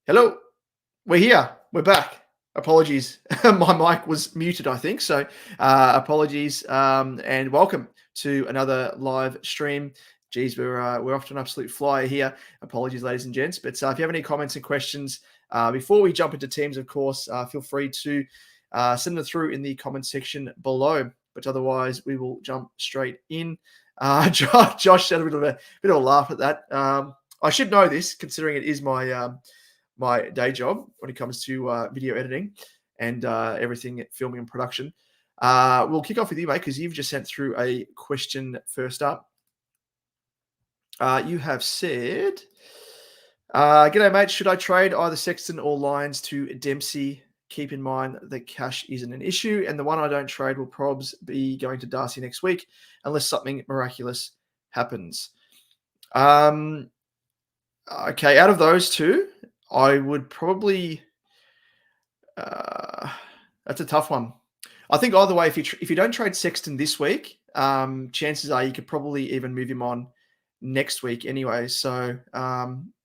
Hello, we're here. We're back. Apologies. My mic was muted, I think. So, apologies and welcome to another live stream. Geez, we're off to an absolute flyer here. Apologies, ladies and gents. But if you have any comments and questions before we jump into teams, of course, feel free to send them through in the comment section below. But otherwise, we will jump straight in. Josh had a bit of a laugh at that. I should know this, considering it is my day job when it comes to video editing and everything filming and production. We'll kick off with you, mate, because you've just sent through a question first up. You have said, g'day, mate. Should I trade either Sexton or Lyons to Dempsey? Keep in mind that cash isn't an issue, and the one I don't trade will probably be going to Darcy next week unless something miraculous happens. Okay, out of those two, I would probably. That's a tough one. I think either way, if you don't trade Sexton this week, chances are you could probably even move him on next week anyway. So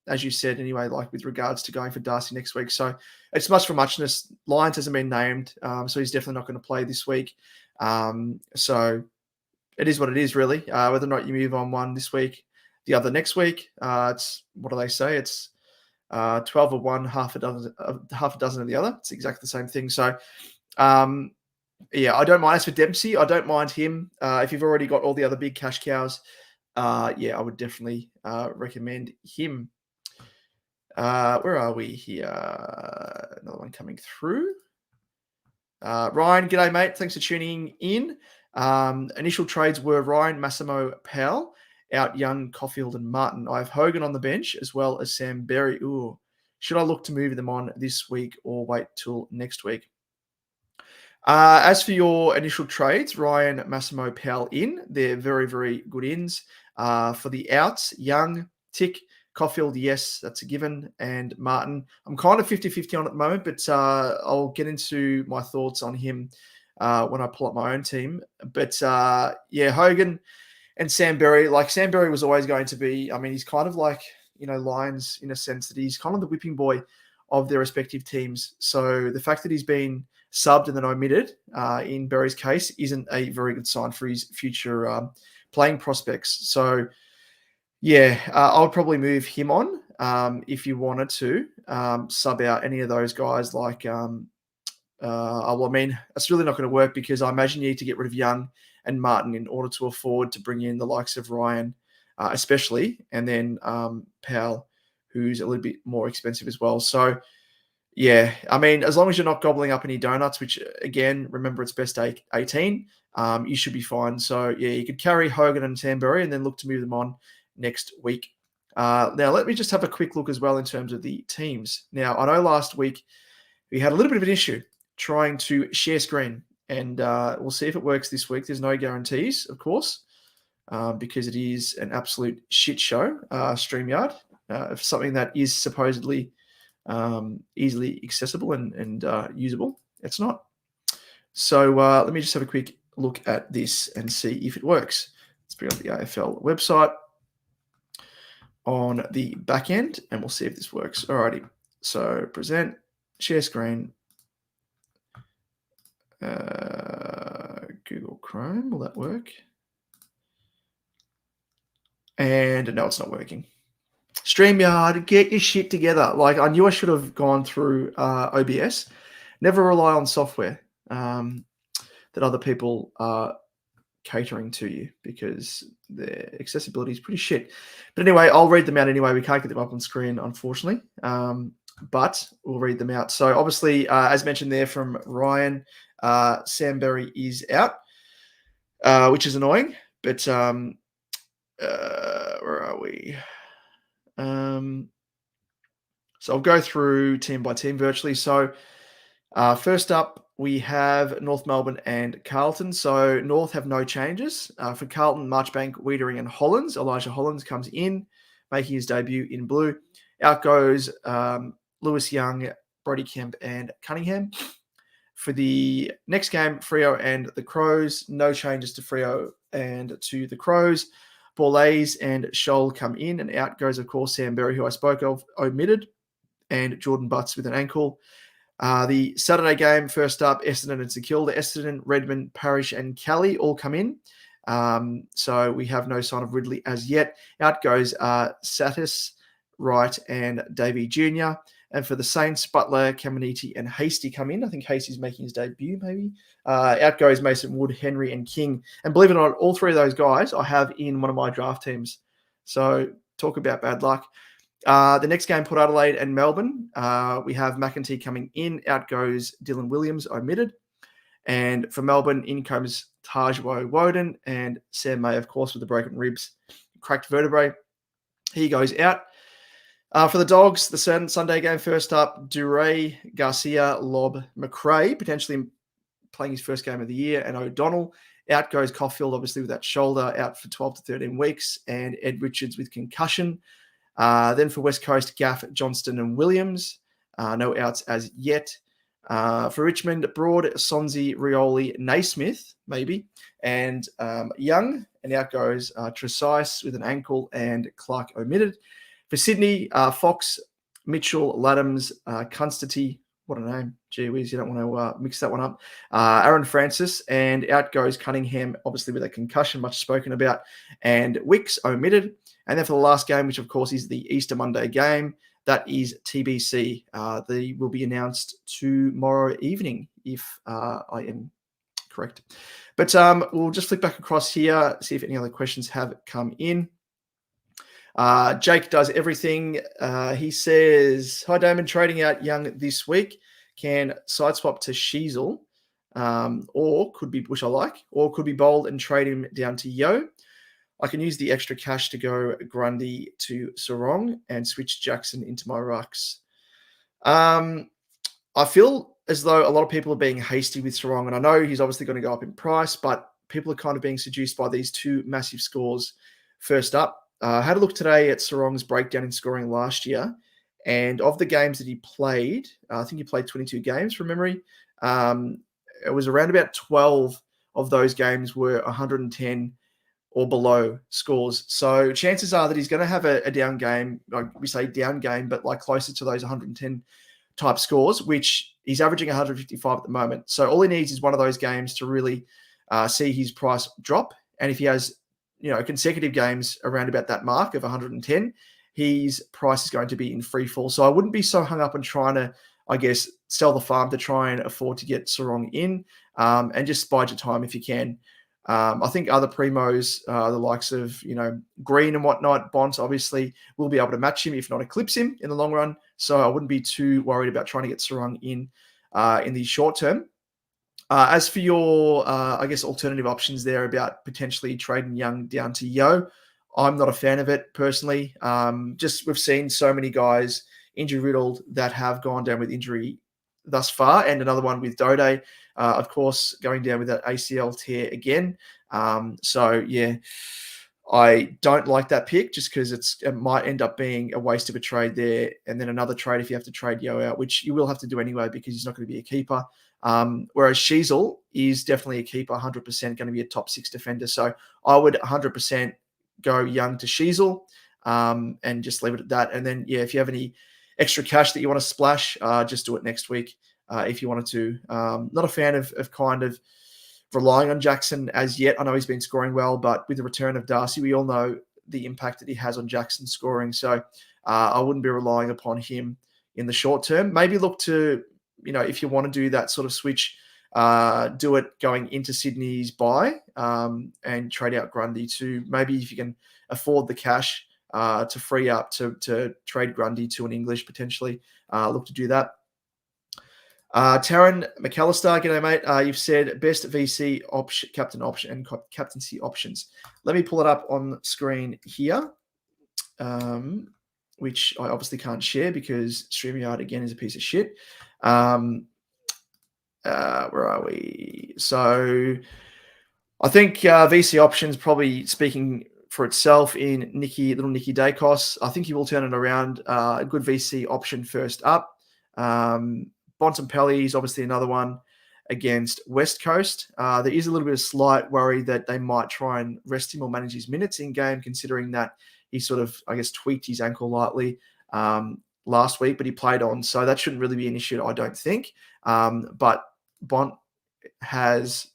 as you said, anyway, like with regards to going for Darcy next week, so it's much for muchness. Lyons hasn't been named, so he's definitely not going to play this week. So it is what it is, really. Whether or not you move on one this week, the other next week, it's what do they say? It's 12 of one, half a dozen of the other. It's exactly the same thing. So, yeah, I don't mind. As for Dempsey, I don't mind him. If you've already got all the other big cash cows, yeah, I would definitely recommend him. Where are we here? Another one coming through. Ryan, g'day, mate. Thanks for tuning in. Initial trades were Ryan, Massimo, Powell, out Young, Caulfield, and Martin. I have Hogan on the bench as well as Sam Berry. Ooh, should I look to move them on this week or wait till next week? As for your initial trades, Ryan, Massimo, Powell in. They're very, very good ins. For the outs, Young, tick. Caulfield, yes, that's a given. And Martin, I'm kind of 50-50 on at the moment, but I'll get into my thoughts on him when I pull up my own team. But yeah, Hogan and Sam Berry, like Sam Berry was always going to be, I mean, he's kind of like, Lyons in a sense that he's kind of the whipping boy of their respective teams. So the fact that he's been subbed and then omitted in Berry's case isn't a very good sign for his future playing prospects. So yeah, I would probably move him on if you wanted to sub out any of those guys. Like, well, I mean, it's really not going to work because I imagine you need to get rid of Young and Martin in order to afford to bring in the likes of Ryan, especially, and then Powell, who's a little bit more expensive as well. So, yeah, I mean, as long as you're not gobbling up any donuts, which, again, remember it's best 18, you should be fine. So, yeah, you could carry Hogan and Tambury and then look to move them on next week. Now, let me just have a quick look as well in terms of the teams. Now, I know last week we had a little bit of an issue trying to share screen, and we'll see if it works this week. There's no guarantees, of course, because it is an absolute shit show, StreamYard, for something that is supposedly easily accessible and usable. It's not. So let me just have a quick look at this and see if it works. Let's bring up the AFL website on the back end, and we'll see if this works. Alrighty. So present, share screen, Google Chrome. Will that work? And no, it's not working. StreamYard, get your shit together. Like, I knew I should have gone through OBS. Never rely on software that other people are catering to you, because their accessibility is pretty shit. But anyway, I'll read them out anyway. We can't get them up on screen, unfortunately, but we'll read them out. So obviously, as mentioned there from Ryan, Sam Berry is out, which is annoying. But where are we? So I'll go through team by team virtually. So first up, we have North Melbourne and Carlton. So North have no changes. For Carlton, Marchbank, Wiedering and Hollands. Elijah Hollands comes in, making his debut in blue. Out goes Lewis Young, Brody Kemp and Cunningham. For the next game, Freo and the Crows. No changes to Freo and to the Crows. Borlase and Scholl come in, and out goes, of course, Sam Berry, who I spoke of, omitted. and Jordan Butts with an ankle. The Saturday game, first up, Essendon and St Kilda. Essendon, Redmond, Parrish, and Kelly all come in. So we have no sign of Ridley as yet. Out goes Satis, Wright, and Davey Jr. And for the Saints, Butler, Caminiti, and Hasty come in. I think Hasty's making his debut, maybe. Out goes Mason Wood, Henry, and King. And believe it or not, all three of those guys I have in one of my draft teams. So talk about bad luck. The next game, Port Adelaide and Melbourne. We have McEntee coming in. Out goes Dylan Williams, omitted. And for Melbourne, in comes Tajwo Woden and Sam May, of course, with the broken ribs, cracked vertebrae. He goes out. For the Dogs, the Sunday game, first up, Duray, Garcia, Lobb, McRae, potentially playing his first game of the year, and O'Donnell. Out goes Caulfield, obviously, with that shoulder, out for 12 to 13 weeks, and Ed Richards with concussion. Then for West Coast, Gaff, Johnston, and Williams. No outs as yet. For Richmond, Broad, Sonzi, Rioli, Naismith, maybe, and Young. And out goes Tresice with an ankle and Clark omitted. For Sydney, Fox, Mitchell, Laddams, Constantine. What a name. Gee whiz, you don't want to mix that one up. Aaron Francis, and out goes Cunningham, obviously with a concussion, much spoken about, and Wicks omitted. And then for the last game, which of course is the Easter Monday game, that is TBC. They will be announced tomorrow evening, if I am correct. But we'll just flick back across here, see if any other questions have come in. Jake does everything. He says, hi, Damon, trading out Young this week. Can side swap to Sheasel, or could be, which I like, or could be bold and trade him down to Yo. I can use the extra cash to go Grundy to Sarong and switch Jackson into my rucks. I feel as though a lot of people are being hasty with Sarong, and I know he's obviously going to go up in price, but people are kind of being seduced by these two massive scores. First up, I had a look today at Sarong's breakdown in scoring last year, and of the games that he played, I think he played 22 games from memory. It was around about 12 of those games were 110 or below scores. So chances are that he's going to have a down game. Like we say down game, but like closer to those 110 type scores, which he's averaging 155 at the moment. So all he needs is one of those games to really see his price drop. And if he has, consecutive games around about that mark of 110, his price is going to be in free fall. So I wouldn't be so hung up on trying to, I guess, sell the farm to try and afford to get Sarong in, and just bide your time if you can. I think other primos, the likes of, Green and whatnot, Bont obviously will be able to match him, if not eclipse him in the long run. So I wouldn't be too worried about trying to get Sarong in the short term. As for your, alternative options there about potentially trading Young down to Yo, I'm not a fan of it personally. Just we've seen so many guys injury riddled that have gone down with injury thus far, and another one with Dode, of course, going down with that ACL tear again. I don't like that pick just because it might end up being a waste of a trade there, and then another trade if you have to trade Yo out, which you will have to do anyway because he's not going to be a keeper. Whereas Sheasel is definitely a keeper, 100% going to be a top 6 defender. So I would 100% go Young to Sheasel, and just leave it at that. And then, if you have any extra cash that you want to splash, just do it next week if you wanted to. Not a fan of kind of relying on Jackson as yet. I know he's been scoring well, but with the return of Darcy, we all know the impact that he has on Jackson's scoring. So I wouldn't be relying upon him in the short term. Maybe look to, if you want to do that sort of switch, do it going into Sydney's buy, and trade out Grundy to maybe if you can afford the cash to free up to trade Grundy to an English potentially. Look to do that. Taryn McAllister, g'day mate. You've said best VC option, captain option, and captaincy options. Let me pull it up on screen here, which I obviously can't share because StreamYard again is a piece of shit. Where are we? So I think VC options probably speaking for itself in little Nicky Dacos. I think he will turn it around. A good VC option first up. Bontempelli is obviously another one against West Coast. There is a little bit of slight worry that they might try and rest him or manage his minutes in game, considering that he sort of, tweaked his ankle lightly. last week, but he played on, so that shouldn't really be an issue, I don't think. But Bont has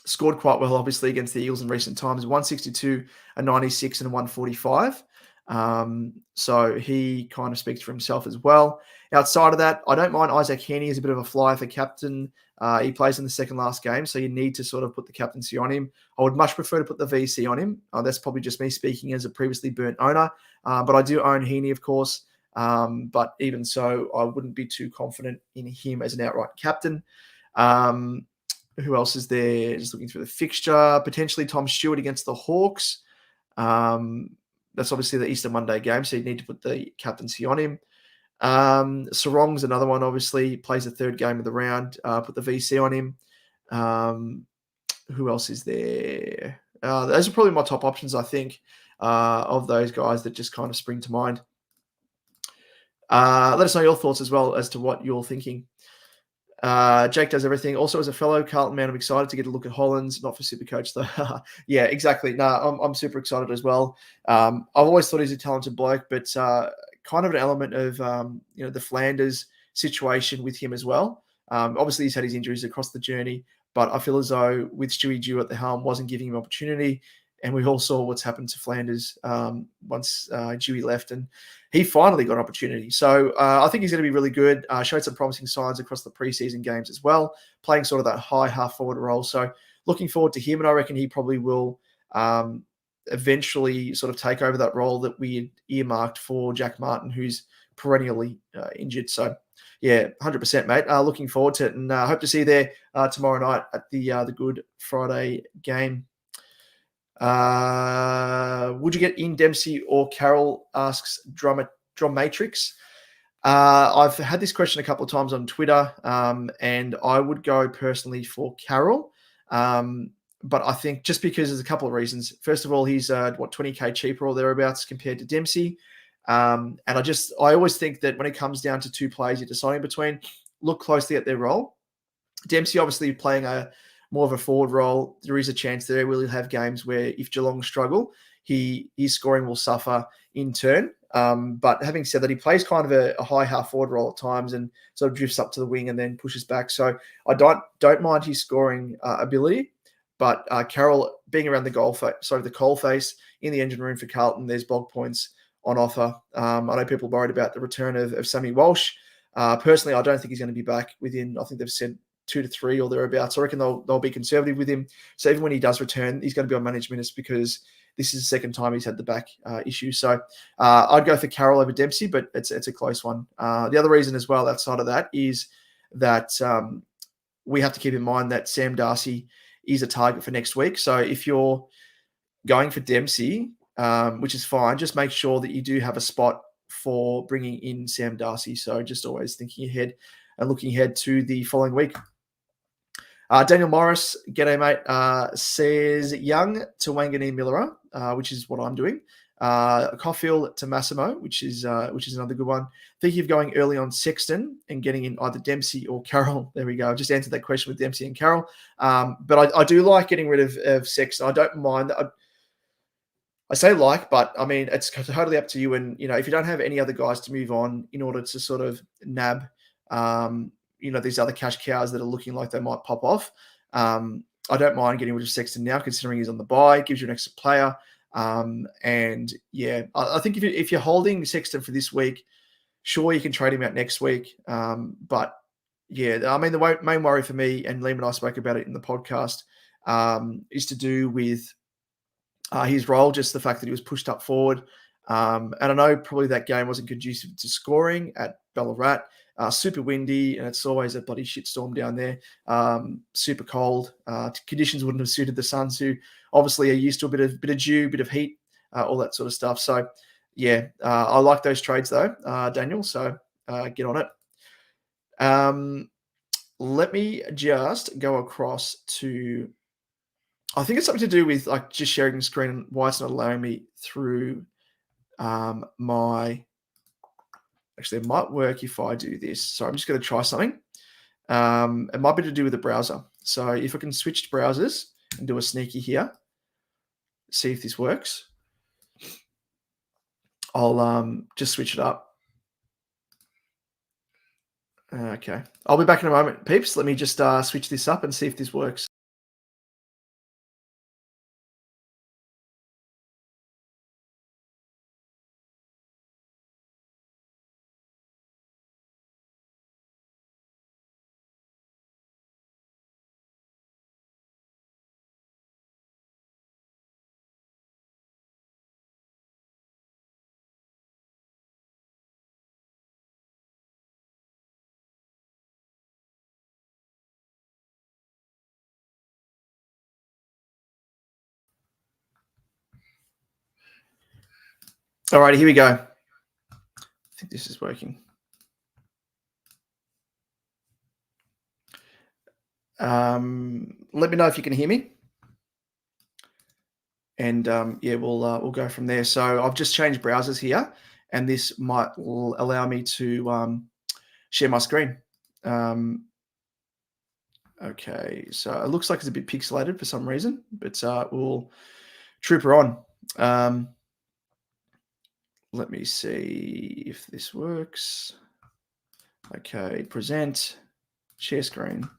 scored quite well, obviously, against the Eagles in recent times. 162, a 96, and a 145. So he kind of speaks for himself as well. Outside of that, I don't mind Isaac Heaney as a bit of a flyer for captain. He plays in the second last game, so you need to sort of put the captaincy on him. I would much prefer to put the VC on him. That's probably just me speaking as a previously burnt owner. But I do own Heaney, of course. But even so, I wouldn't be too confident in him as an outright captain. Who else is there? Just looking through the fixture. Potentially Tom Stewart against the Hawks. That's obviously the Easter Monday game, so you need to put the captaincy on him. Sarong's another one, obviously. Plays the third game of the round. Put the VC on him. Who else is there? Those are probably my top options, I think, of those guys that just kind of spring to mind. Let us know your thoughts as well as to what you're thinking. Jake does everything. Also, as a fellow Carlton man, I'm excited to get a look at Hollands, not for SuperCoach though. Yeah, exactly. No, I'm super excited as well. I've always thought he's a talented bloke, but kind of an element of the Flanders situation with him as well. Obviously, he's had his injuries across the journey, but I feel as though with Stewie Dew at the helm, wasn't giving him opportunity. And we all saw what's happened to Flanders once Dewey left, and he finally got an opportunity. So I think he's going to be really good. Showed some promising signs across the preseason games as well, playing sort of that high half-forward role. So looking forward to him, and I reckon he probably will eventually sort of take over that role that we had earmarked for Jack Martin, who's perennially injured. So, yeah, 100%, mate. Looking forward to it, and hope to see you there tomorrow night at the Good Friday game. Would you get Ian Dempsey or Carroll, asks Dramatrix. I've had this question a couple of times on Twitter, and I would go personally for Carroll. But I think just because there's a couple of reasons. First of all, he's 20k cheaper or thereabouts compared to Dempsey. And I always think that when it comes down to two players you're deciding between, look closely at their role. Dempsey obviously playing more of a forward role. There is a chance there we'll have games where if Geelong struggle, his scoring will suffer in turn. But having said that, he plays kind of a high half forward role at times and sort of drifts up to the wing and then pushes back. So I don't mind his scoring ability. But Carroll being around the coal face in the engine room for Carlton, there's bog points on offer. I know people are worried about the return of Sammy Walsh. Personally, I don't think he's going to be back within, I think they've said 2 to 3 or thereabouts. I reckon they'll be conservative with him. So even when he does return, he's going to be on managed minutes because this is the second time he's had the back issue. So I'd go for Carroll over Dempsey, but it's a close one. The other reason as well outside of that is that we have to keep in mind that Sam Darcy is a target for next week. So if you're going for Dempsey, which is fine, just make sure that you do have a spot for bringing in Sam Darcy. So just always thinking ahead and looking ahead to the following week. Daniel Morris, g'day mate, says Young to Wangani Millera, which is what I'm doing. Caulfield to Massimo, which is another good one. Thinking of going early on Sexton and getting in either Dempsey or Carroll. There we go. I just answered that question with Dempsey and Carroll. But I do like getting rid of Sexton. I don't mind that. I say but I mean, it's totally up to you. And, if you don't have any other guys to move on in order to sort of nab, these other cash cows that are looking like they might pop off. I don't mind getting rid of Sexton now, considering he's on the bye, gives you an extra player. And yeah, I think if you're holding Sexton for this week, sure, you can trade him out next week. But yeah, I mean, the main worry for me, and Liam and I spoke about it in the podcast, is to do with his role, just the fact that he was pushed up forward. And I know probably that game wasn't conducive to scoring at Ballarat. Super windy, and it's always a bloody shitstorm down there. Super cold. Conditions wouldn't have suited the Suns, who obviously are used to a bit of dew, bit of heat, all that sort of stuff. So, yeah, I like those trades though, Daniel. So get on it. Let me just go across to. I think it's something to do with like just sharing the screen and why it's not allowing me through my. Actually, it might work if I do this. So I'm just going to try something. It might be to do with the browser. So if I can switch to browsers and do a sneaky here, see if this works. I'll just switch it up. Okay. I'll be back in a moment, peeps. Let me just switch this up and see if this works. All righty, here we go. I think this is working. Let me know if you can hear me. And yeah, we'll go from there. So I've just changed browsers here, and this might allow me to share my screen. Okay, so it looks like it's a bit pixelated for some reason, but we'll trooper on. Um, let me see if this works. Okay, present, share screen.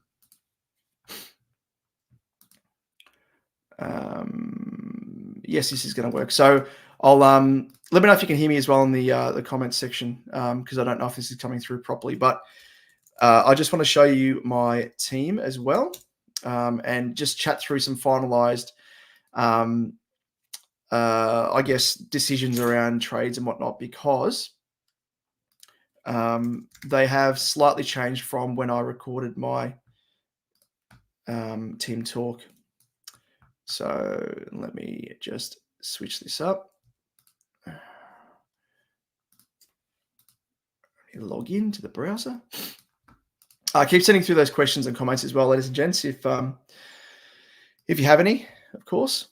Yes, this is going to work. So I'll let me know if you can hear me as well in the comments section, because I don't know if this is coming through properly. But I just want to show you my team as well, and just chat through some finalized, um, I guess, decisions around trades and whatnot, because they have slightly changed from when I recorded my team talk. So let me just switch this up. Log into the browser. Keep sending through those questions and comments as well, ladies and gents, if you have any, of course.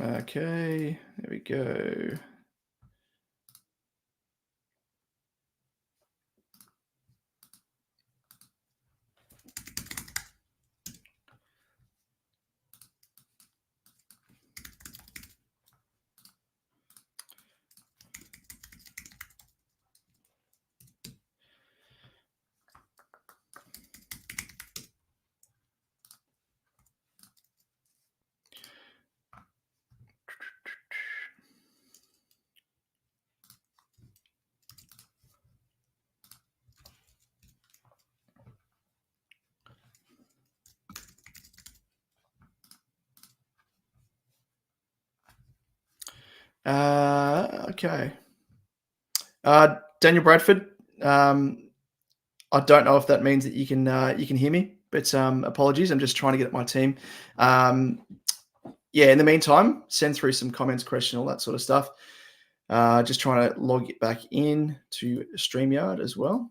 Okay, there we go. Okay. Daniel Bradford. I don't know if that means that you can hear me, but apologies. I'm just trying to get at my team. Yeah. In the meantime, send through some comments, question, all that sort of stuff. Just trying to log it back in to StreamYard as well.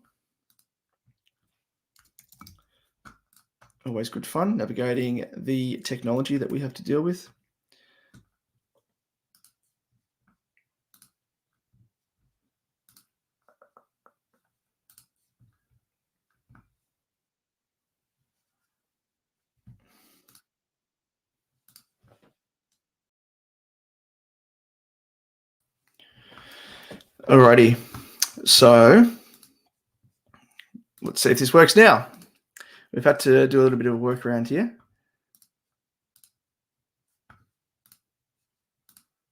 Always good fun navigating the technology that we have to deal with. Alrighty, so let's see if this works now. We've had to do a little bit of a workaround here.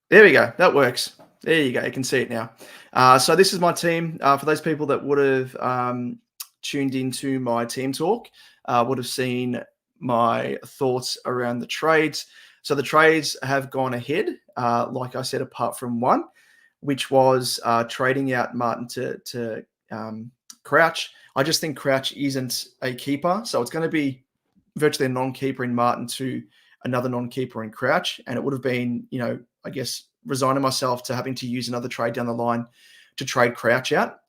There we go. That works. There you go. You can see it now. So this is my team. For those people that would have tuned into my team talk, would have seen my thoughts around the trades. So the trades have gone ahead, like I said, apart from one, which was trading out Martin to Crouch. I just think Crouch isn't a keeper, so it's going to be virtually a non-keeper in Martin to another non-keeper in Crouch, and it would have been, I guess, resigning myself to having to use another trade down the line to trade Crouch out.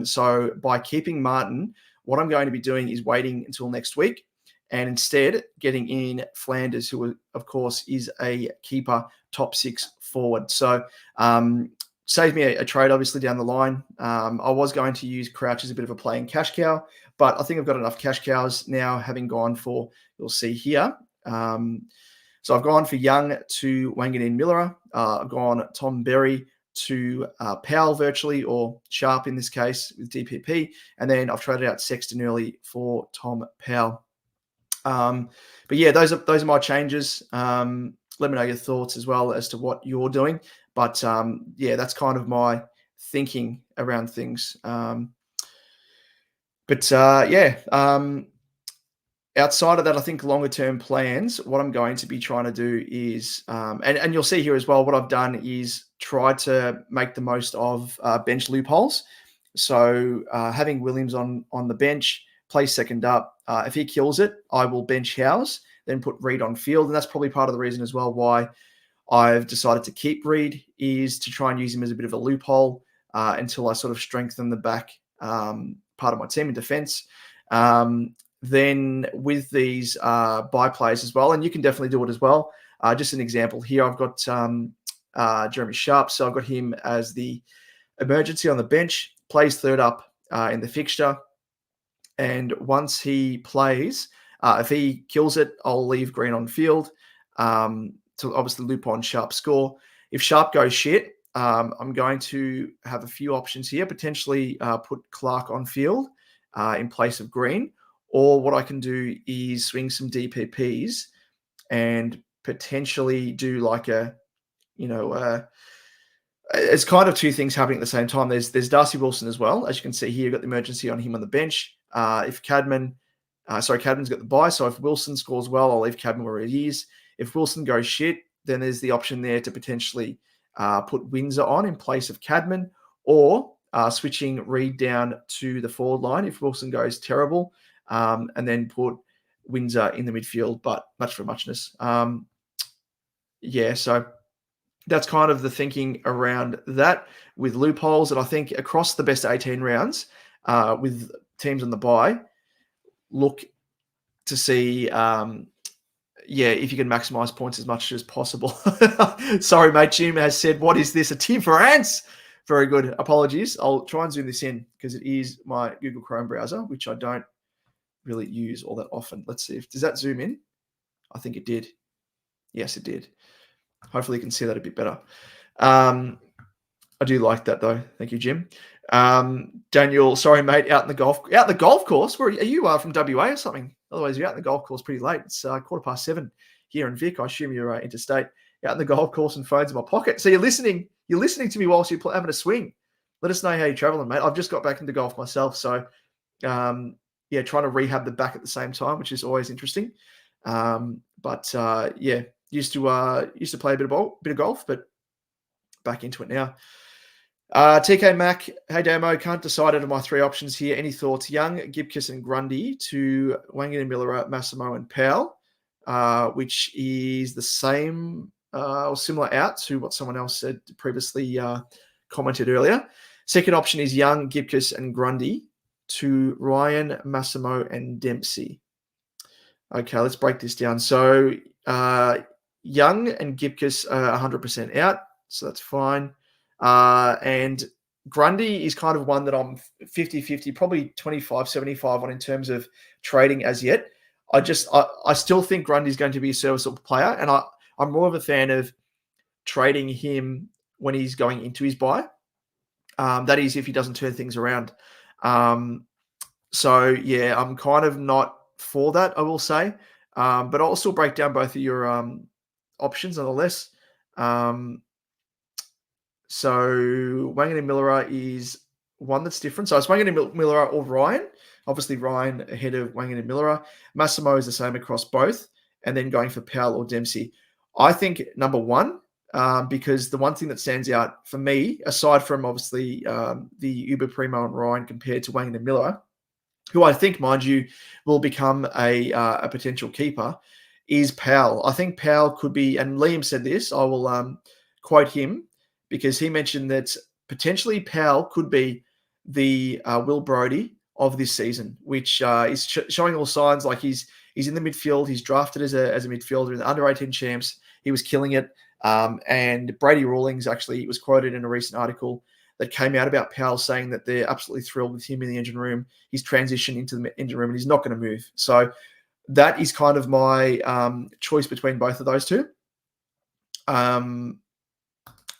So by keeping Martin, what I'm going to be doing is waiting until next week and instead getting in Flanders, who, of course, is a keeper top six forward. So saved me a trade, obviously, down the line. I was going to use Crouch as a bit of a playing cash cow, but I think I've got enough cash cows now, having gone for, you'll see here. So I've gone for Young to Wanganeen Miller. I've gone Tom Berry to Powell virtually, or Sharp in this case with DPP. And then I've traded out Sexton early for Tom Powell. But yeah, those are my changes. Let me know your thoughts as well as to what you're doing. But yeah, that's kind of my thinking around things. Outside of that, I think longer term plans, what I'm going to be trying to do is, and you'll see here as well, what I've done is try to make the most of bench loopholes. So having Williams on the bench, play second up. If he kills it, I will bench Howes, then put Reed on field. And that's probably part of the reason as well why I've decided to keep Reed, is to try and use him as a bit of a loophole until I sort of strengthen the back part of my team in defense. Then with these buy plays as well, and you can definitely do it as well. Just an example here, I've got Jeremy Sharp. So I've got him as the emergency on the bench, plays third up in the fixture. And once he plays, if he kills it, I'll leave Green on field to obviously loop on Sharp's score. If Sharp goes shit, I'm going to have a few options here, potentially put Clark on field in place of Green. Or what I can do is swing some DPPs and potentially do like it's kind of two things happening at the same time. There's Darcy Wilson as well. As you can see here, you've got the emergency on him on the bench. If Cadman's got the bye. So if Wilson scores well, I'll leave Cadman where he is. If Wilson goes shit, then there's the option there to potentially put Windsor on in place of Cadman, or switching Reed down to the forward line if Wilson goes terrible. And then put Windsor in the midfield, but much for muchness. So that's kind of the thinking around that with loopholes. And I think across the best 18 rounds with teams on the bye, look to see, if you can maximize points as much as possible. Sorry, mate. Jim has said, what is this? A team for ants? Very good. Apologies. I'll try and zoom this in because it is my Google Chrome browser, which I don't really use all that often. Let's see. Does that zoom in? I think it did. Yes, it did. Hopefully you can see that a bit better. I do like that though. Thank you, Jim. Daniel, sorry, mate, out in the golf course. Where are you? From WA or something? Otherwise, you're out in the golf course pretty late. It's 7:15 here in Vic. I assume you're interstate. Out in the golf course and phone's in my pocket. So you're listening to me whilst you're having a swing. Let us know how you're traveling, mate. I've just got back into golf myself. So, trying to rehab the back at the same time, which is always interesting. Used to play a bit of golf, but back into it now. TK Mac, hey Damo, can't decide out of my three options here. Any thoughts? Young, Gibkiss, and Grundy to Wangan, Miller, Massimo, and Powell, which is the same or similar out to what someone else said previously, commented earlier. Second option is Young, Gibkiss, and Grundy to Ryan, Massimo, and Dempsey. Okay, let's break this down. So Young and Gibkiss are 100% out, so that's fine. And Grundy is kind of one that I'm 50-50, probably 25-75 on in terms of trading as yet. I still think Grundy is going to be a serviceable player, and I'm more of a fan of trading him when he's going into his buy. That is if he doesn't turn things around. I'm kind of not for that, I will say. But I'll still break down both of your options nonetheless. So Wangan Miller is one that's different. So it's Wangan Miller or Ryan. Obviously Ryan ahead of Wangan Miller. Massimo is the same across both. And then going for Powell or Dempsey. I think number one, because the one thing that stands out for me, aside from obviously the Uber Primo and Ryan compared to Wangan Miller, who I think, mind you, will become a potential keeper, is Powell. I think Powell could be, and Liam said this, I will quote him, because he mentioned that potentially Powell could be the Will Brodie of this season, which is showing all signs. Like he's in the midfield. He's drafted as a midfielder in the under-18 champs. He was killing it. And Brady Rawlings actually was quoted in a recent article that came out about Powell saying that they're absolutely thrilled with him in the engine room. He's transitioned into the engine room and he's not going to move. So that is kind of my choice between both of those two.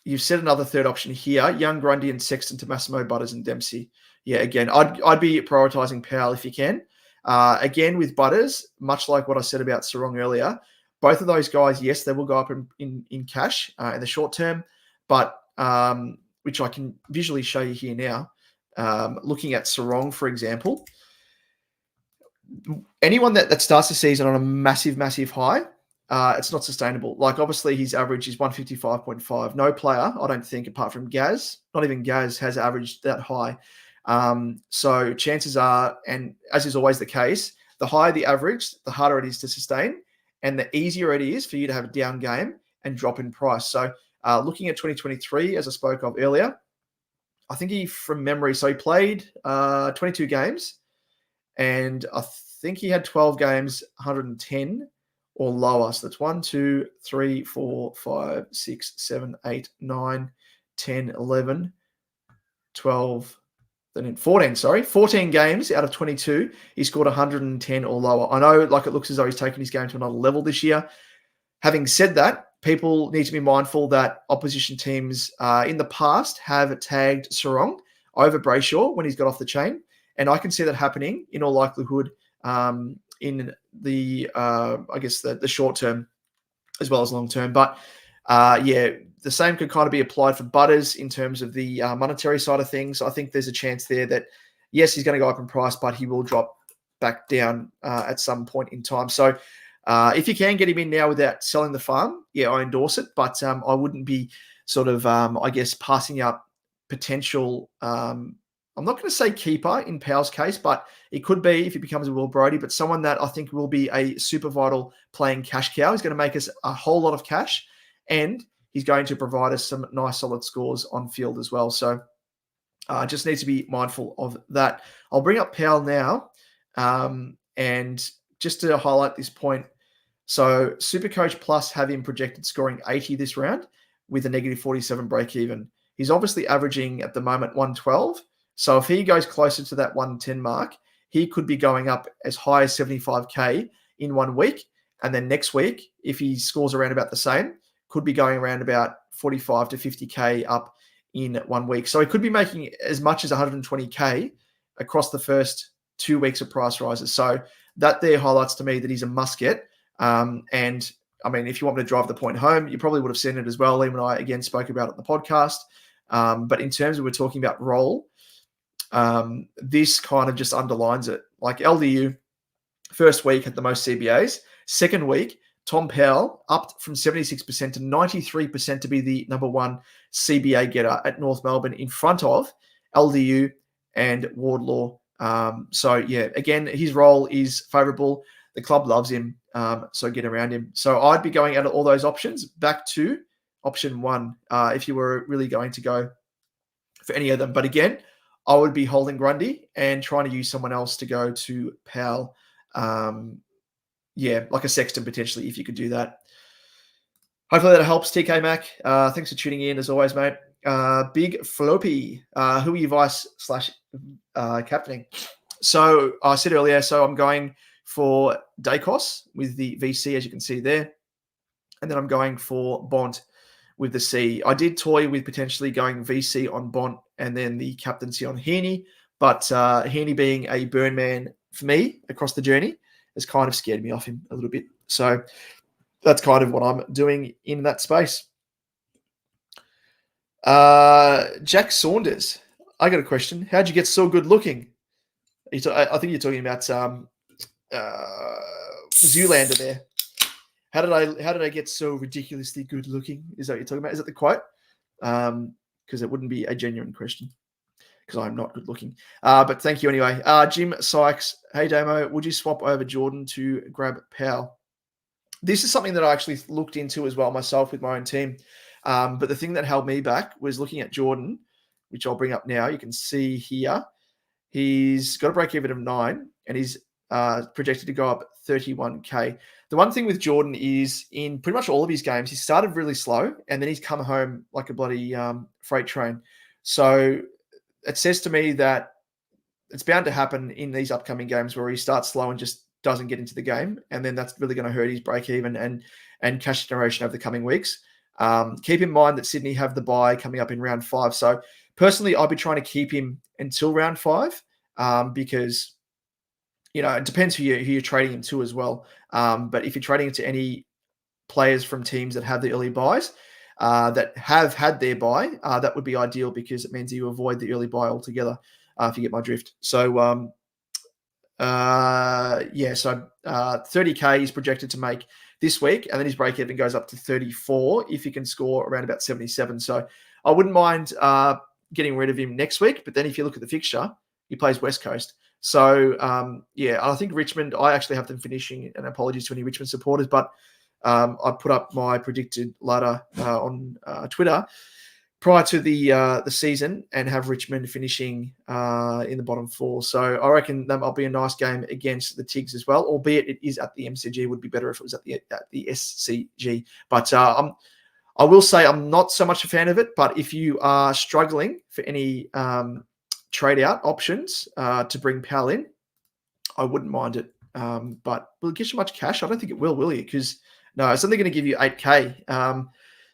You've said another third option here: Young, Grundy, and Sexton to Massimo, Butters, and Dempsey. Yeah, again, I'd be prioritizing Powell if you can. Again, with Butters, much like what I said about Sarong earlier, both of those guys, yes, they will go up in cash in the short term, but which I can visually show you here now. Looking at Sarong, for example, anyone that starts the season on a massive, massive high, it's not sustainable. Like, obviously, his average is 155.5. No player, I don't think, apart from Gaz, not even Gaz, has averaged that high. So chances are, and as is always the case, the higher the average, the harder it is to sustain, and the easier it is for you to have a down game and drop in price. So looking at 2023, as I spoke of earlier, I think from memory, so he played 22 games, and I think he had 12 games, 110 or lower. So that's 1, 2, 3, 4, 5, 6, 7, 8, 9, 10, 11, 12, 13, 14, 14 games out of 22. He scored 110 or lower. I know, like, it looks as though he's taken his game to another level this year. Having said that, people need to be mindful that opposition teams in the past have tagged Sarong over Brayshaw when he's got off the chain. And I can see that happening in all likelihood in the, I guess, the short term as well as long term. But the same could kind of be applied for Butters in terms of the monetary side of things. I think there's a chance there that, yes, he's going to go up in price, but he will drop back down at some point in time. So if you can get him in now without selling the farm, yeah, I endorse it. But I wouldn't be sort of, I guess, passing up potential I'm not going to say keeper in Powell's case, but it could be if he becomes a Will Brodie, but someone that I think will be a super vital playing cash cow. He's going to make us a whole lot of cash, and he's going to provide us some nice solid scores on field as well. So just need to be mindful of that. I'll bring up Powell now, and just to highlight this point, so SuperCoach Plus have him projected scoring 80 this round with a negative 47 break even. He's obviously averaging at the moment 112. So if he goes closer to that 110 mark, he could be going up as high as 75K in 1 week. And then next week, if he scores around about the same, could be going around about 45 to 50K up in 1 week. So he could be making as much as 120K across the first 2 weeks of price rises. So that there highlights to me that he's a must get. And I mean, if you want me to drive the point home, you probably would have seen it as well. Liam and I, again, spoke about it in the podcast. But in terms of we're talking about role, this kind of just underlines it. Like LDU, first week had the most CBAs. Second week, Tom Powell upped from 76% to 93% to be the number one CBA getter at North Melbourne in front of LDU and Wardlaw. So, yeah, again, his role is favourable. The club loves him, so get around him. So I'd be going out of all those options back to option one if you were really going to go for any of them. But again, I would be holding Grundy and trying to use someone else to go to Powell. Like a Sexton potentially, if you could do that. Hopefully that helps, TK Mac. Thanks for tuning in as always, mate. Big Floppy, who are you vice / captaining? So I said earlier, so I'm going for Dacos with the VC, as you can see there. And then I'm going for Bont with the C. I did toy with potentially going VC on Bont and then the captaincy on Heaney, but Heaney being a burn man for me across the journey has kind of scared me off him a little bit. So that's kind of what I'm doing in that space. Jack Saunders, I got a question. How'd you get so good looking? I think you're talking about Zoolander there. How did I get so ridiculously good looking? Is that what you're talking about? Is that the quote? Because it wouldn't be a genuine question because I'm not good looking. But thank you anyway. Jim Sykes, hey Damo, would you swap over Jordan to grab Powell? This is something that I actually looked into as well myself with my own team. But the thing that held me back was looking at Jordan, which I'll bring up now. You can see here, he's got a break even of 9 and his projected to go up 31K. The one thing with Jordan is in pretty much all of his games, he started really slow and then he's come home like a bloody freight train. So it says to me that it's bound to happen in these upcoming games where he starts slow and just doesn't get into the game. And then that's really going to hurt his break even and cash generation over the coming weeks. Keep in mind that Sydney have the bye coming up in round 5. So personally, I'll be trying to keep him until round 5 because, it depends who you're trading him to as well. But if you're trading it to any players from teams that have the early buys, that have had their buy, that would be ideal because it means you avoid the early buy altogether, if you get my drift. So, so 30K is projected to make this week, and then his break even goes up to 34 if he can score around about 77. So I wouldn't mind getting rid of him next week, but then if you look at the fixture, he plays West Coast. So, I think Richmond, I actually have them finishing, and apologies to any Richmond supporters, but I put up my predicted ladder on Twitter prior to the season and have Richmond finishing in the bottom 4. So I reckon that'll be a nice game against the Tigs as well, albeit it is at the MCG. It would be better if it was at the SCG. But I will say I'm not so much a fan of it, but if you are struggling for any trade out options to bring Pal in, I wouldn't mind it. But will it get you much cash? I don't think it will it? Because no, it's only going to give you 8K. And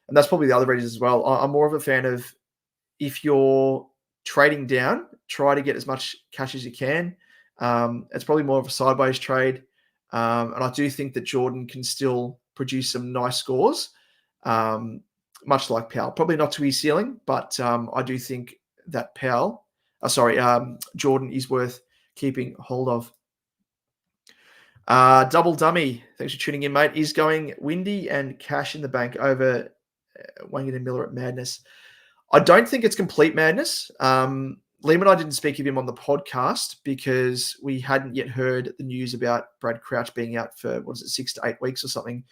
that's probably the other reasons as well. I'm more of a fan of if you're trading down, try to get as much cash as you can. It's probably more of a sideways trade. And I do think that Jordan can still produce some nice scores, much like Powell. Probably not to his ceiling, but I do think that Jordan is worth keeping hold of. Double Dummy, thanks for tuning in, mate, is going Windy and cash in the bank over Wangan and Miller at Madness. I don't think it's complete madness. Liam and I didn't speak of him on the podcast because we hadn't yet heard the news about Brad Crouch being out for, 6 to 8 weeks or something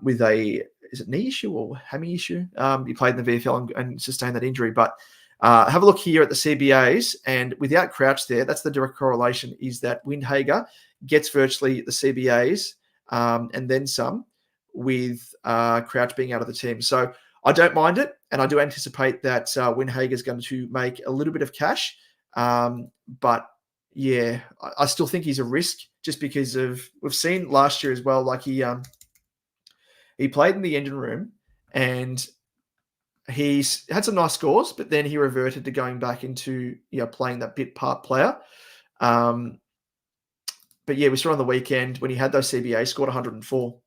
with is it knee issue or hammy issue? He played in the VFL and sustained that injury. But have a look here at the CBAs, and without Crouch there, that's the direct correlation, is that Windhager gets virtually the CBAs and then some with Crouch being out of the team. So I don't mind it, and I do anticipate that Windhager is going to make a little bit of cash. But yeah, I still think he's a risk just because we've seen last year as well, like he played in the engine room and he's had some nice scores, but then he reverted to going back into playing that bit part player. But yeah, we saw on the weekend when he had those CBAs, scored 104.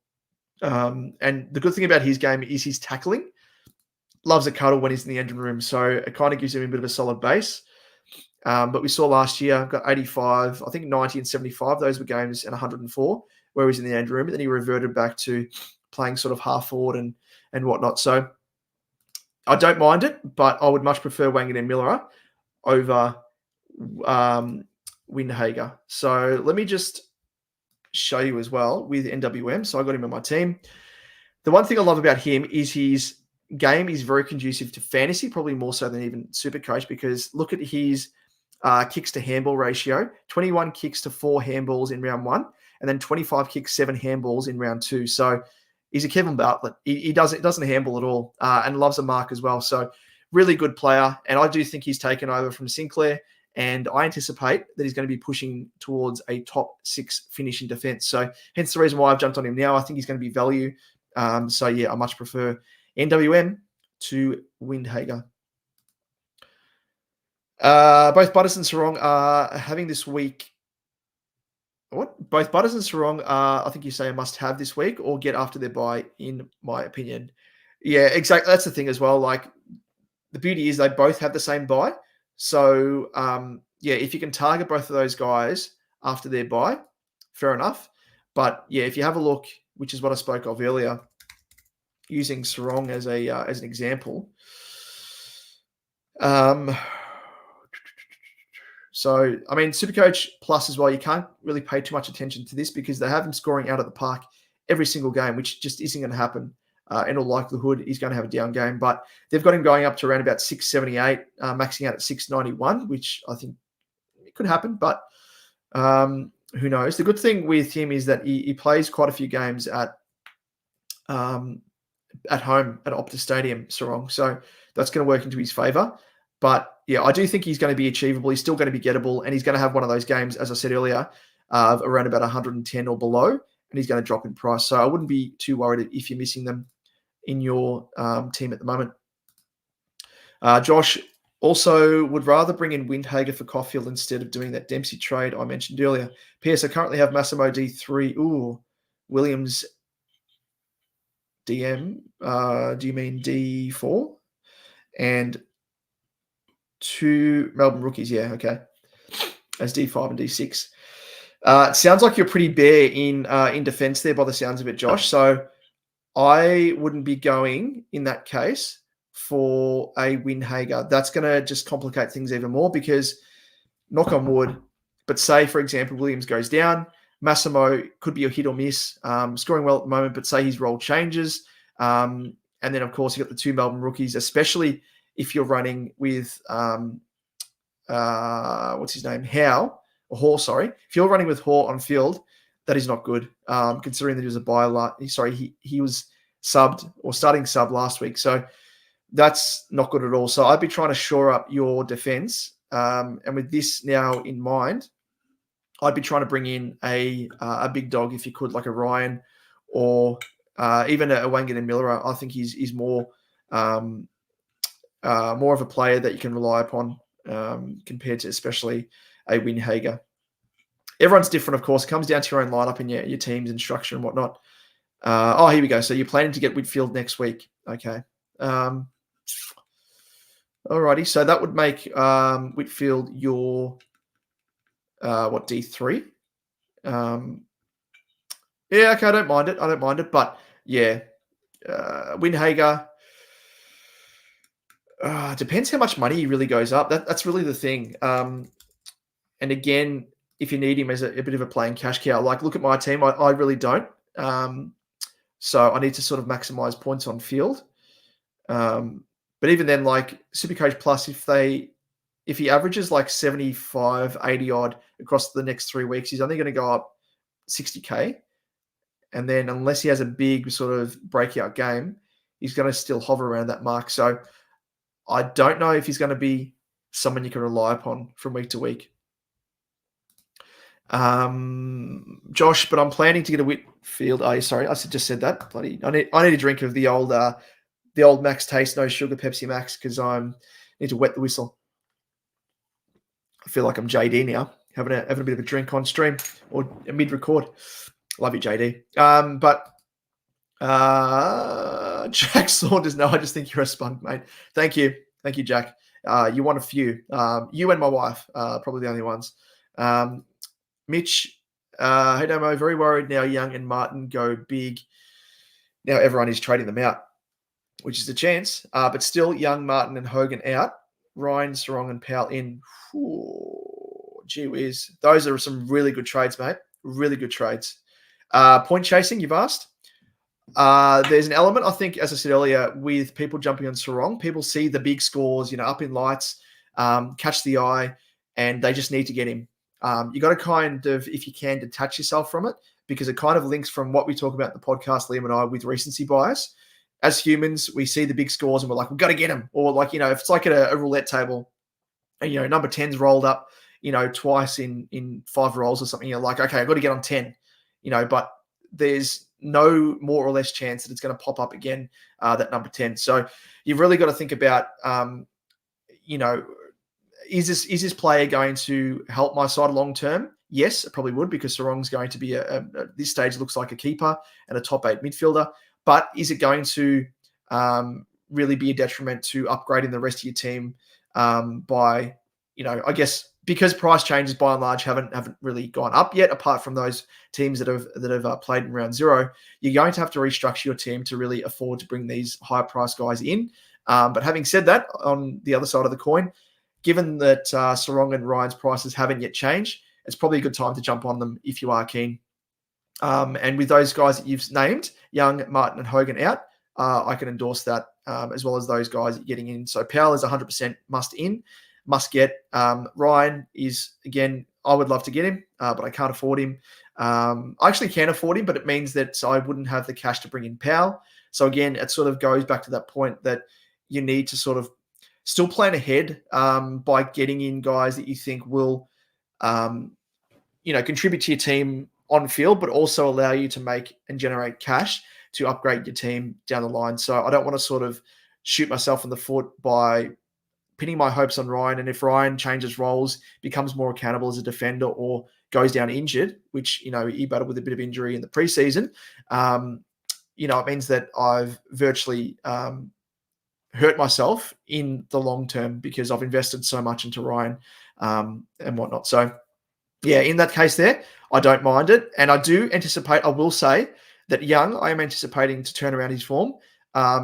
And the good thing about his game is his tackling. Loves a cuddle when he's in the engine room, so it kind of gives him a bit of a solid base. But we saw last year, got 85, I think 90 and 75. Those were games, and 104 where he was in the engine room. And then he reverted back to playing sort of half forward and whatnot. So I don't mind it, but I would much prefer Wangan and Miller over Windhager. So let me just show you as well with NWM. So I got him on my team. The one thing I love about him is his game is very conducive to fantasy, probably more so than even SuperCoach, because look at his kicks to handball ratio, 21 kicks to 4 handballs in round 1, and then 25 kicks, 7 handballs in round 2. So he's a Kevin Bartlett. He doesn't handball at all and loves a mark as well. So really good player. And I do think he's taken over from Sinclair. And I anticipate that he's going to be pushing towards a top 6 finish in defense. So hence the reason why I've jumped on him now. I think he's going to be value. So yeah, I much prefer NWM to Windhager. Both Butters and Sarong are having this week. What? Both Butters and Sarong I think you say a must-have this week or get after their bye, in my opinion. Yeah, exactly. That's the thing as well. Like, the beauty is they both have the same bye. So, if you can target both of those guys after their bye, fair enough. But, yeah, if you have a look, which is what I spoke of earlier, using Sarong as an example. So, I mean, SuperCoach Plus as well, you can't really pay too much attention to this because they have him scoring out of the park every single game, which just isn't going to happen. In all likelihood, he's going to have a down game. But they've got him going up to around about 678, maxing out at 691, which I think it could happen. But who knows? The good thing with him is that he plays quite a few games at home at Optus Stadium, Sarong. So that's going to work into his favour. But yeah, I do think he's going to be achievable. He's still going to be gettable, and he's going to have one of those games, as I said earlier, of around about 110 or below, and he's going to drop in price. So I wouldn't be too worried if you're missing them in your team at the moment. Josh also would rather bring in Windhager for Caulfield instead of doing that Dempsey trade I mentioned earlier. P.S. I currently have Massimo D3. Ooh, Williams DM. Do you mean D4? And 2 Melbourne rookies. Yeah, okay. As D5 and D6. It sounds like you're pretty bare in defense there by the sounds of it, Josh. So I wouldn't be going in that case for a Windhager. That's going to just complicate things even more because, knock on wood, but say, for example, Williams goes down, Massimo could be a hit or miss, scoring well at the moment, but say his role changes. And then, of course, you've got the 2 Melbourne rookies, especially if you're running with, what's his name, Haw, sorry. If you're running with Haw on field, that is not good, considering that he was a buy. Sorry, he was subbed or starting sub last week. So that's not good at all. So I'd be trying to shore up your defense. And with this now in mind, I'd be trying to bring in a big dog if you could, like a Ryan or even a Wangan and Miller. I think he's more of a player that you can rely upon compared to especially a Windhager. Everyone's different, of course. It comes down to your own lineup and your team's and structure and whatnot. Here we go. So you're planning to get Whitfield next week. Okay. Alrighty. So that would make Whitfield your D3? Yeah, okay. I don't mind it. But yeah, Windhager. Depends how much money he really goes up. That's really the thing. And again, if you need him as a bit of a playing cash cow, like look at my team, I really don't. So I need to sort of maximize points on field. But even then, like SuperCoach Plus, if he averages like 75, 80 odd across the next 3 weeks, he's only going to go up 60K. And then unless he has a big sort of breakout game, he's going to still hover around that mark. So I don't know if he's going to be someone you can rely upon from week to week. Josh, but I'm planning to get a Whitfield. Oh, sorry, I just said that. Bloody, I need a drink of the old Max Taste, no sugar Pepsi Max, because I need to wet the whistle. I feel like I'm JD now, having a bit of a drink on stream or mid-record. Love you, JD. But Jack Saunders, no, I just think you're a spunk, mate. Thank you, Jack. You won a few. You and my wife, probably the only ones. Mitch, hey Damo, very worried now. Young and Martin go big. Now everyone is trading them out, which is a chance. But still, Young, Martin, and Hogan out. Ryan, Sarong, and Powell in. Ooh, gee whiz. Those are some really good trades, mate. Really good trades. Point chasing, you've asked. There's an element, I think, as I said earlier, with people jumping on Sarong. People see the big scores, up in lights, catch the eye, and they just need to get him. You got to kind of, if you can, detach yourself from it because it kind of links from what we talk about in the podcast, Liam and I, with recency bias. As humans, we see the big scores and we're like, we've got to get him. Or like, if it's like at a roulette table and, number 10's rolled up, twice in 5 rolls or something, you're like, okay, I've got to get on 10, but there's no more or less chance that it's going to pop up again, that number 10. So you've really got to think about, is this player going to help my side long term? Yes, it probably would because Sarong's going to be at this stage looks like a keeper and a top 8 midfielder. But is it going to really be a detriment to upgrading the rest of your team by, I guess because price changes by and large haven't really gone up yet, apart from those teams that have played in round 0, you're going to have to restructure your team to really afford to bring these higher price guys in. But having said that, on the other side of the coin, given that Sarong and Ryan's prices haven't yet changed, it's probably a good time to jump on them if you are keen. And with those guys that you've named, Young, Martin, and Hogan out, I can endorse that as well as those guys that you're getting in. So Powell is 100% must get. Ryan is, again, I would love to get him, but I can't afford him. I actually can afford him, but it means that I wouldn't have the cash to bring in Powell. So again, it sort of goes back to that point that you need to sort of still plan ahead by getting in guys that you think will, um, contribute to your team on field, but also allow you to make and generate cash to upgrade your team down the line. So I don't want to sort of shoot myself in the foot by pinning my hopes on Ryan. And if Ryan changes roles, becomes more accountable as a defender, or goes down injured, which, he battled with a bit of injury in the preseason, it means that I've virtually hurt myself in the long term because I've invested so much into Ryan and whatnot. So, yeah, in that case there, I don't mind it. And I do anticipate, I will say that Young, I am anticipating to turn around his form.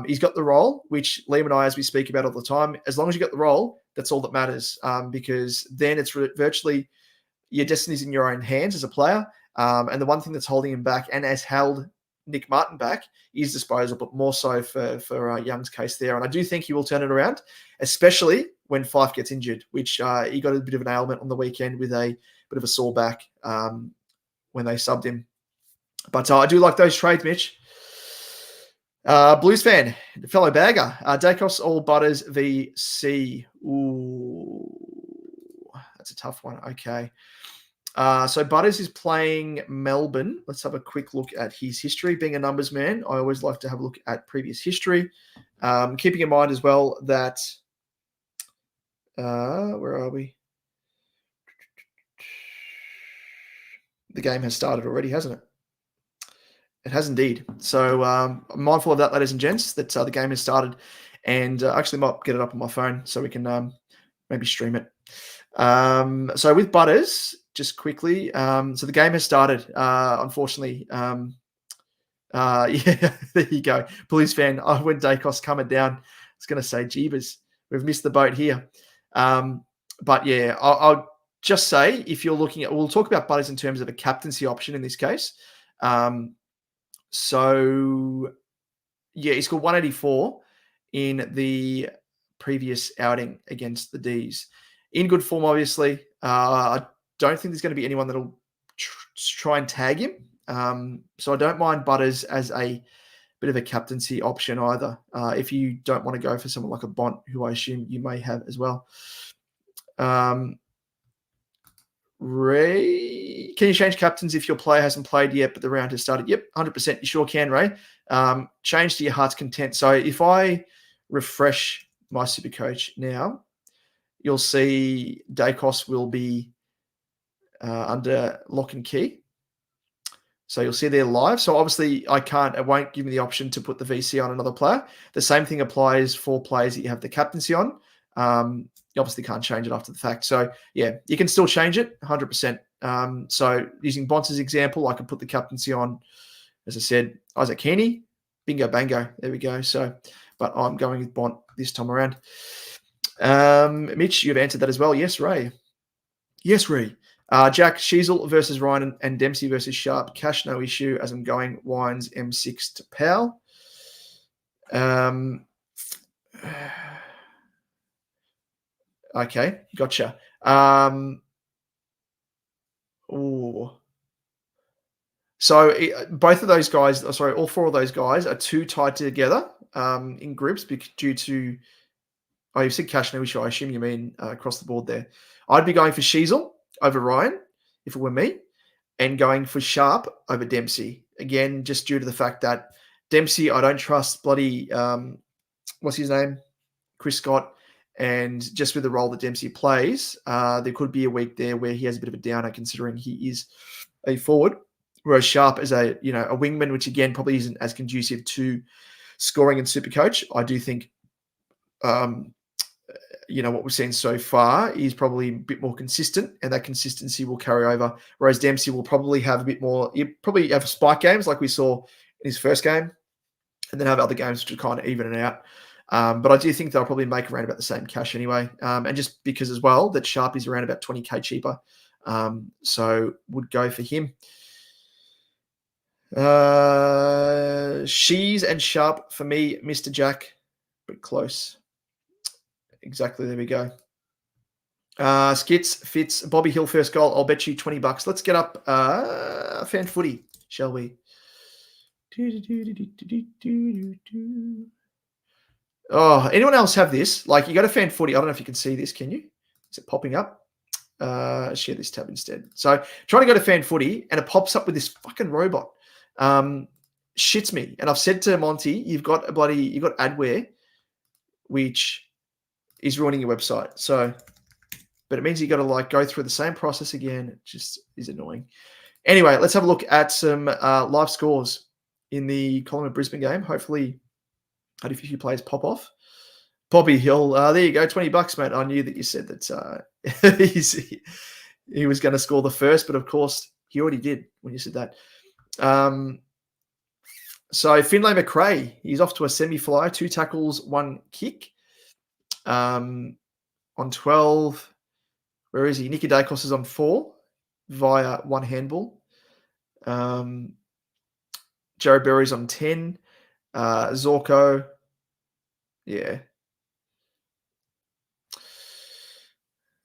He's got the role, which Liam and I, as we speak about all the time, as long as you got the role, that's all that matters, because then it's virtually your destiny's in your own hands as a player. And the one thing that's holding him back and has held Nick Martin back is disposal, but more so for Young's case there. And I do think he will turn it around, especially when Fife gets injured, which he got a bit of an ailment on the weekend with a bit of a sore back when they subbed him. But I do like those trades, Mitch. Blues fan, fellow bagger. Dacos all Butters VC. Ooh, that's a tough one. Okay. So Butters is playing Melbourne. Let's have a quick look at his history. Being a numbers man, I always like to have a look at previous history. Keeping in mind as well that, where are we? The game has started already, hasn't it? It has indeed. So I'm mindful of that, ladies and gents, that the game has started, and I actually might get it up on my phone so we can maybe stream it. So with Butters, just quickly, so the game has started, unfortunately. Yeah, there you go. Police fan, when Dacos coming down, I was going to say, Jeebus, we've missed the boat here. But yeah, I'll just say, if you're looking at, we'll talk about Butters in terms of a captaincy option in this case. So yeah, he scored 184 in the previous outing against the D's. In good form, obviously. I don't think there's going to be anyone that'll try and tag him. So I don't mind Butters as a bit of a captaincy option either, if you don't want to go for someone like a Bont, who I assume you may have as well. Ray, can you change captains if your player hasn't played yet, but the round has started? Yep, 100%. You sure can, Ray. Change to your heart's content. So if I refresh my SuperCoach now, you'll see Dacos will be under lock and key. So you'll see they're live. So obviously it won't give me the option to put the VC on another player. The same thing applies for players that you have the captaincy on. You obviously can't change it after the fact. So yeah, you can still change it 100%. So using Bonds' example, I could put the captaincy on, as I said, Isaac Heaney. Bingo, bango. There we go. So, but I'm going with Bont this time around. Mitch, you've answered that as well. Yes, Ray. Yes, Ray. Jack, Sheasel versus Ryan and Dempsey versus Sharp. Cash, no issue, as I'm going Wines M6 to Powell. Okay, gotcha. So both of those guys, all four of those guys are too tied together in groups due to, you said Cash, no issue. I assume you mean across the board there. I'd be going for Sheasel over Ryan if it were me, and going for Sharp over Dempsey. Again, just due to the fact that Dempsey, I don't trust bloody, what's his name? Chris Scott. And just with the role that Dempsey plays, there could be a week there where he has a bit of a downer, considering he is a forward. Whereas Sharp is a wingman, which again probably isn't as conducive to scoring in SuperCoach. I do think, what we've seen so far is probably a bit more consistent, and that consistency will carry over. Whereas Dempsey will probably have a bit more. You probably have spike games like we saw in his first game, and then have other games to kind of even it out. But I do think they'll probably make around about the same cash anyway. And just because as well that Sharp is around about 20K cheaper. So would go for him. Shees and Sharp for me, Mr. Jack, but close. Exactly. There we go. Skits, Fitz, Bobby Hill first goal. I'll bet you $20. Let's get up fan footy, shall we? Oh, anyone else have this? Like, you go to fan footy. I don't know if you can see this. Can you? Is it popping up? Share this tab instead. So trying to go to fan footy and it pops up with this fucking robot. Shits me. And I've said to Monty, you've got adware, which is ruining your website. So, but it means you got to like go through the same process again. It just is annoying. Anyway, let's have a look at some live scores in the Collingwood Brisbane game. Hopefully, had a few players pop off. Bobby Hill, there you go, $20, mate. I knew that you said that he was going to score the first, but of course he already did when you said that. So Finlay McRae, he's off to a semi-fly, 2 tackles, 1 kick. On 12, where is he? Nicky Dacos is on 4 via 1 handball. Jared Berry's on 10. Zorko, yeah.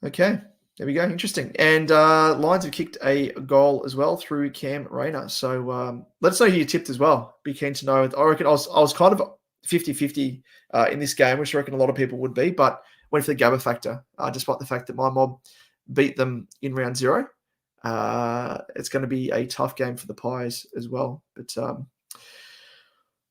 Okay, there we go. Interesting. And Lions have kicked a goal as well through Cam Rayner. So let us know who you tipped as well. Be keen to know. I reckon I was kind of 50-50 in this game, which I reckon a lot of people would be, but went for the Gabba factor, despite the fact that my mob beat them in round 0. It's going to be a tough game for the Pies as well. But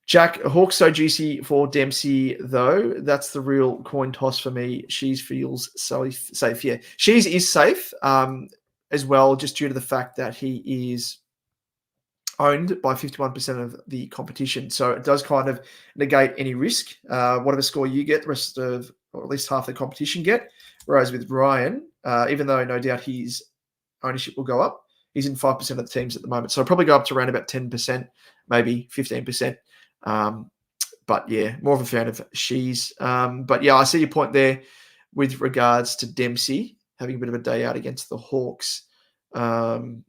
Jack, Hawk's so juicy for Dempsey, though. That's the real coin toss for me. Shees feels safe. Yeah, Shees is safe as well, just due to the fact that he is owned by 51% of the competition. So it does kind of negate any risk. Whatever score you get, the rest of, or at least half the competition get. Whereas with Ryan, even though no doubt his ownership will go up, he's in 5% of the teams at the moment. So it'll probably go up to around about 10%, maybe 15%. But yeah, more of a fan of Shees. But yeah, I see your point there with regards to Dempsey having a bit of a day out against the Hawks. Global,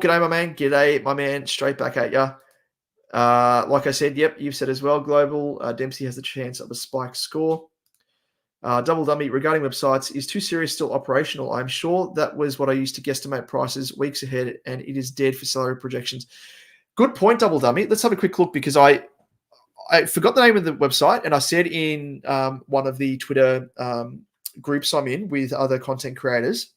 g'day, my man. G'day, my man. Straight back at you. Like I said, yep, you've said as well, Global. Dempsey has the chance of a spike score. Double Dummy, regarding websites, is Too Serious still operational? I'm sure that was what I used to guesstimate prices weeks ahead, and it is dead for salary projections. Good point, Double Dummy. Let's have a quick look, because I forgot the name of the website, and I said in one of the Twitter groups I'm in with other content creators,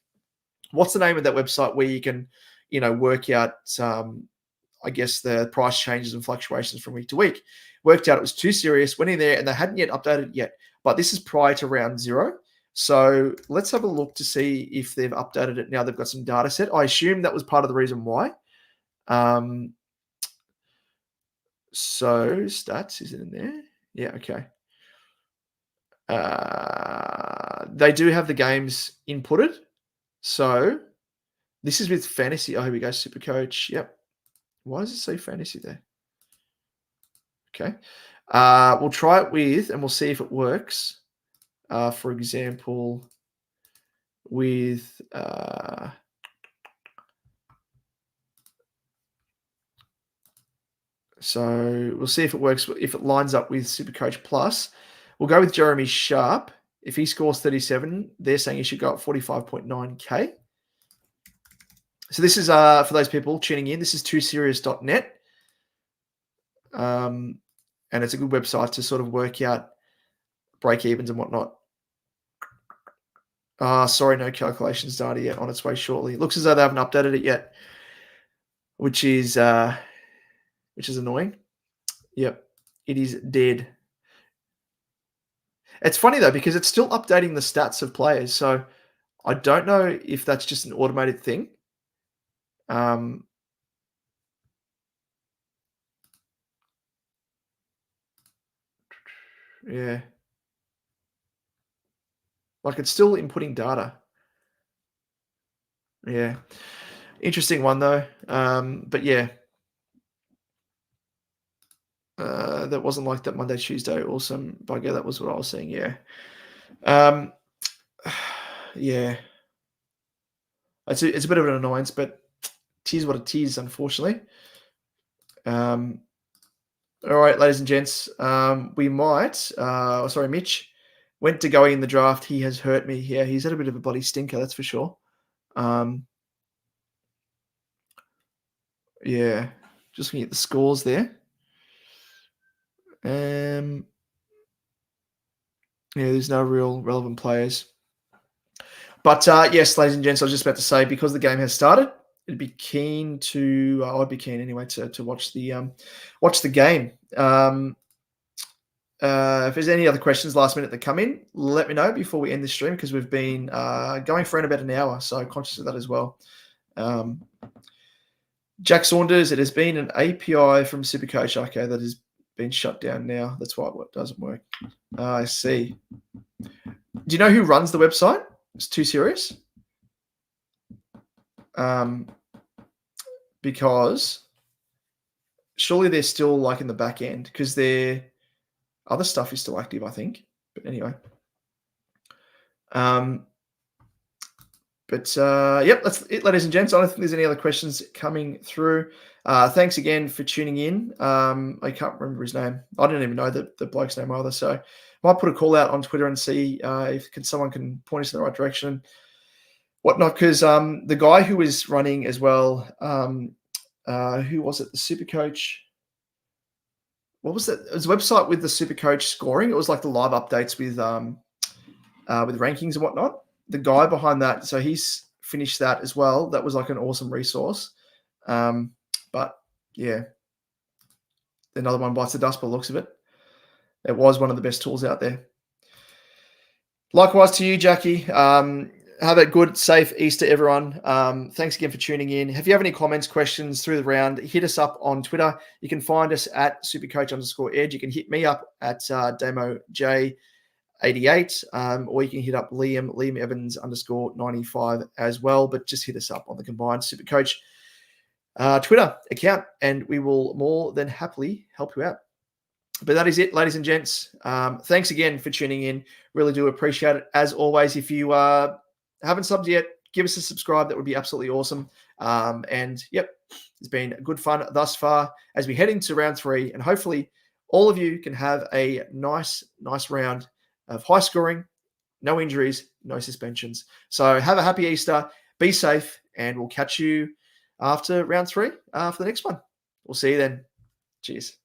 what's the name of that website where you can, work out, I guess, the price changes and fluctuations from week to week. Worked out it was Too Serious, went in there, and they hadn't yet updated it yet. But this is prior to round 0. So let's have a look to see if they've updated it now. They've got some data set. I assume that was part of the reason why. So stats, is it in there? Yeah, okay. They do have the games inputted. So this is with fantasy. Oh, here we go. SuperCoach. Yep. Why does it say fantasy there? Okay. We'll try it with, and we'll see if it works. For example, with so we'll see if it works, if it lines up with SuperCoach Plus. We'll go with Jeremy Sharp. If he scores 37, they're saying he should go up 45.9K. So this is for those people tuning in. This is tooserious.net. And it's a good website to sort of work out break evens and whatnot. Sorry, no calculations data yet. On its way shortly. It looks as though they haven't updated it yet, which is annoying. Yep, it is dead. It's funny though, because it's still updating the stats of players. So I don't know if that's just an automated thing. Yeah. Like, it's still inputting data. Yeah. Interesting one though. But yeah. That wasn't like that Monday, Tuesday. Awesome bugger. That was what I was saying. Yeah. Yeah. It's a bit of an annoyance, but it is what it is, unfortunately. All right, ladies and gents. We might, sorry, Mitch, went to go in the draft. He has hurt me. Yeah, he's had a bit of a bloody stinker, that's for sure. Yeah, just looking at the scores there. Yeah, there's no real relevant players. But yes, ladies and gents, I was just about to say, because the game has started, I'd be keen anyway to watch the game. If there's any other questions last minute that come in, let me know before we end the stream, because we've been going for around about an hour, so conscious of that as well. Jack Saunders, it has been an API from SuperCoach. Okay, that has been shut down now. That's why it doesn't work. I see. Do you know who runs the website? It's too serious. Because surely they're still like in the back end, because their other stuff is still active, I think. But anyway. Yep, that's it, ladies and gents. I don't think there's any other questions coming through. Thanks again for tuning in. I can't remember his name. I don't even know the bloke's name either. So I might put a call out on Twitter and see if someone can point us in the right direction, whatnot. Because the guy who was running as well, who was it? The SuperCoach. What was that? It was a website with the SuperCoach scoring. It was like the live updates with rankings and whatnot. The guy behind that, so he's finished that as well. That was like an awesome resource. But yeah, another one bites the dust by the looks of it. It was one of the best tools out there. Likewise to you, Jackie. Have a good, safe Easter, everyone. Thanks again for tuning in. If you have any comments, questions through the round, hit us up on Twitter. You can find us at supercoach_edge. You can hit me up at DamoJ88, or you can hit up Liam Evans _95 as well. But just hit us up on the combined SuperCoach Twitter account, and we will more than happily help you out. But that is it, ladies and gents. Thanks again for tuning in. Really do appreciate it. As always, if you haven't subbed yet, give us a subscribe. That would be absolutely awesome. And yep, it's been good fun thus far as we head into round 3. And hopefully all of you can have a nice round of high scoring, no injuries, no suspensions. So have a happy Easter. Be safe, and we'll catch you after round 3 for the next one. We'll see you then. Cheers.